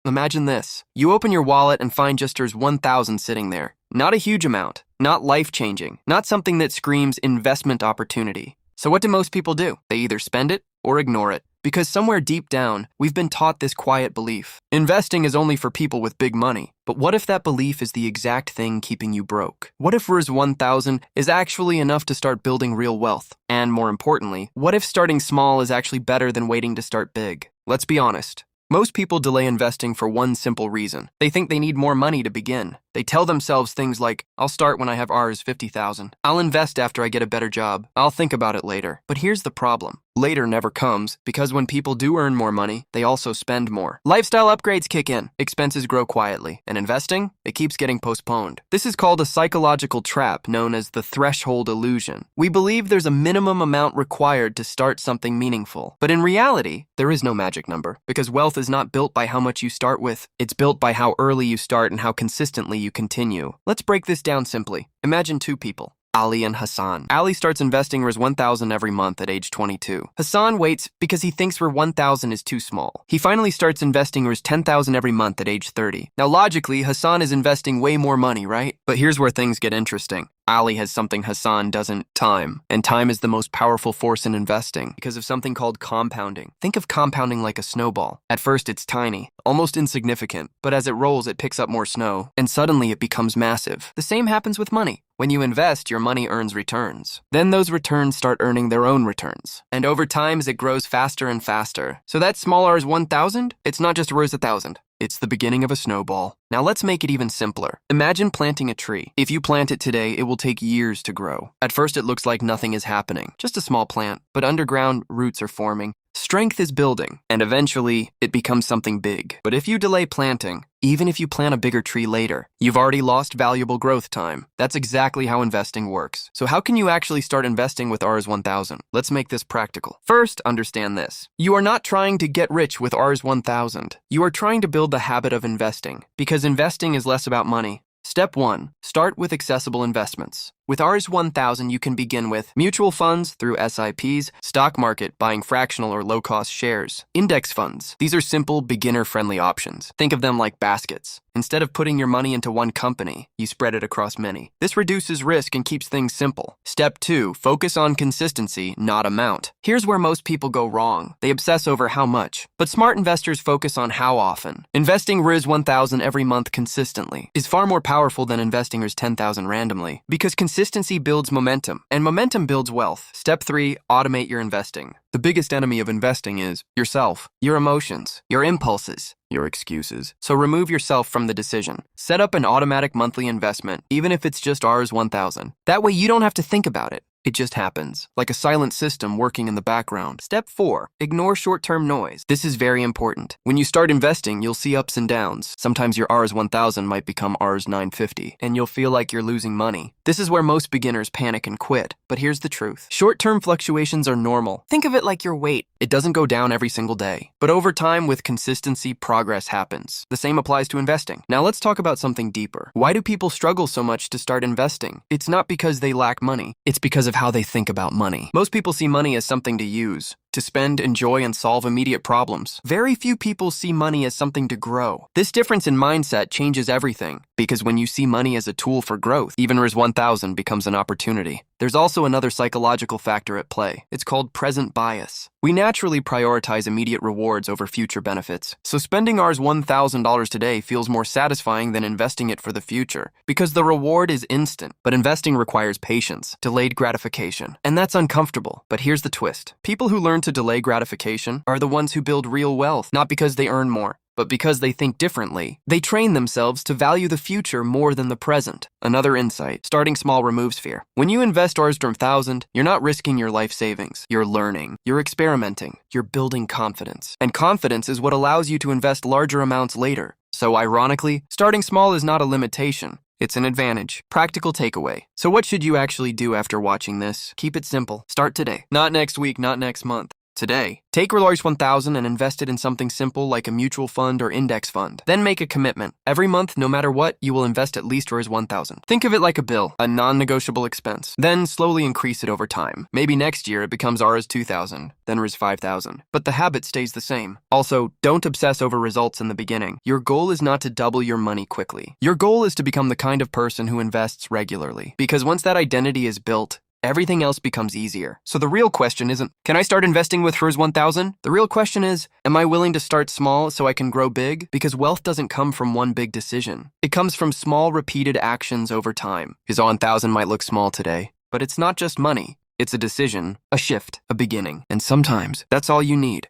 Imagine this. You open your wallet and find just Rs 1,000 sitting there. Not a huge amount, not life-changing, not something that screams investment opportunity. So what do most people do? They either spend it or ignore it. Because somewhere deep down, we've been taught this quiet belief. Investing is only for people with big money. But what if that belief is the exact thing keeping you broke? What if Rs 1,000 is actually enough to start building real wealth? And more importantly, what if starting small is actually better than waiting to start big? Let's be honest. Most people delay investing for one simple reason. They think they need more money to begin. They tell themselves things like, I'll start when I have Rs 50,000. I'll invest after I get a better job. I'll think about it later. But here's the problem. Later never comes, because when people do earn more money, they also spend more. Lifestyle upgrades kick in, expenses grow quietly, and investing, it keeps getting postponed. This is called a psychological trap known as the threshold illusion. We believe there's a minimum amount required to start something meaningful. But in reality, there is no magic number, because wealth is not built by how much you start with. It's built by how early you start and how consistently you continue. Let's break this down simply. Imagine two people. Ali and Hassan. Ali starts investing Rs 1,000 every month at age 22. Hassan waits because he thinks Rs 1,000 is too small. He finally starts investing Rs 10,000 every month at age 30. Now logically, Hassan is investing way more money, right? But here's where things get interesting. Ali has something Hassan doesn't, time. And time is the most powerful force in investing because of something called compounding. Think of compounding like a snowball. At first it's tiny, almost insignificant, but as it rolls it picks up more snow, and suddenly it becomes massive. The same happens with money. When you invest, your money earns returns. Then those returns start earning their own returns. And over time, as it grows faster and faster. So that small Rs 1,000, it's not just Rs 1,000. It's the beginning of a snowball. Now let's make it even simpler. Imagine planting a tree. If you plant it today, it will take years to grow. At first it looks like nothing is happening, just a small plant, but underground roots are forming. Strength is building, and eventually it becomes something big. But if you delay planting, even if you plant a bigger tree later, you've already lost valuable growth time. That's exactly how investing works. So how can you actually start investing with Rs 1,000? Let's make this practical. First, understand this. You are not trying to get rich with Rs 1,000. You are trying to build the habit of investing, because investing is less about money. Step 1. Start with accessible investments. With Rs 1,000, you can begin with mutual funds through SIPs, stock market, buying fractional or low-cost shares, index funds. These are simple, beginner-friendly options. Think of them like baskets. Instead of putting your money into one company, you spread it across many. This reduces risk and keeps things simple. Step 2. Focus on consistency, not amount. Here's where most people go wrong. They obsess over how much. But smart investors focus on how often. Investing Rs 1,000 every month consistently is far more powerful than investing Rs 10,000 randomly, because consistency builds momentum, and momentum builds wealth. Step 3. Automate your investing. The biggest enemy of investing is yourself, your emotions, your impulses, your excuses. So remove yourself from the decision. Set up an automatic monthly investment, even if it's just Rs 1,000. That way you don't have to think about it. It just happens, like a silent system working in the background. Step 4. Ignore short-term noise. This is very important. When you start investing, you'll see ups and downs. Sometimes your Rs 1,000 might become Rs 950, and you'll feel like you're losing money. This is where most beginners panic and quit. But here's the truth. Short-term fluctuations are normal. Think of it like your weight. It doesn't go down every single day. But over time, with consistency, progress happens. The same applies to investing. Now let's talk about something deeper. Why do people struggle so much to start investing? It's not because they lack money. It's because of how they think about money. Most people see money as something to use, to spend, enjoy, and solve immediate problems. Very few people see money as something to grow. This difference in mindset changes everything, because when you see money as a tool for growth, even Rs 1,000 becomes an opportunity. There's also another psychological factor at play. It's called present bias. We naturally prioritize immediate rewards over future benefits. So spending Rs $1,000 today feels more satisfying than investing it for the future, because the reward is instant. But investing requires patience, delayed gratification, and that's uncomfortable. But here's the twist. People who learn to delay gratification are the ones who build real wealth, not because they earn more, but because they think differently. They train themselves to value the future more than the present. Another insight, starting small removes fear. When you invest Rs 1,000, you're not risking your life savings. You're learning, you're experimenting, you're building confidence. And confidence is what allows you to invest larger amounts later. So ironically, starting small is not a limitation. It's an advantage. Practical takeaway. So what should you actually do after watching this? Keep it simple. Start today. Not next week, not next month. today. Take Rolls 1000 and invest it in something simple like a mutual fund or index fund. Then make a commitment. Every month, no matter what, you will invest at least Rolls 1000. Think of it like a bill, a non-negotiable expense. Then slowly increase it over time. Maybe next year it becomes Rs 2000, then Rs 5000. But the habit stays the same. Also, don't obsess over results in the beginning. Your goal is not to double your money quickly. Your goal is to become the kind of person who invests regularly. Because once that identity is built, everything else becomes easier. So the real question isn't, can I start investing with Rs 1000? The real question is, am I willing to start small so I can grow big? Because wealth doesn't come from one big decision. It comes from small, repeated actions over time. Rs 1000 might look small today, but it's not just money. It's a decision, a shift, a beginning. And sometimes that's all you need.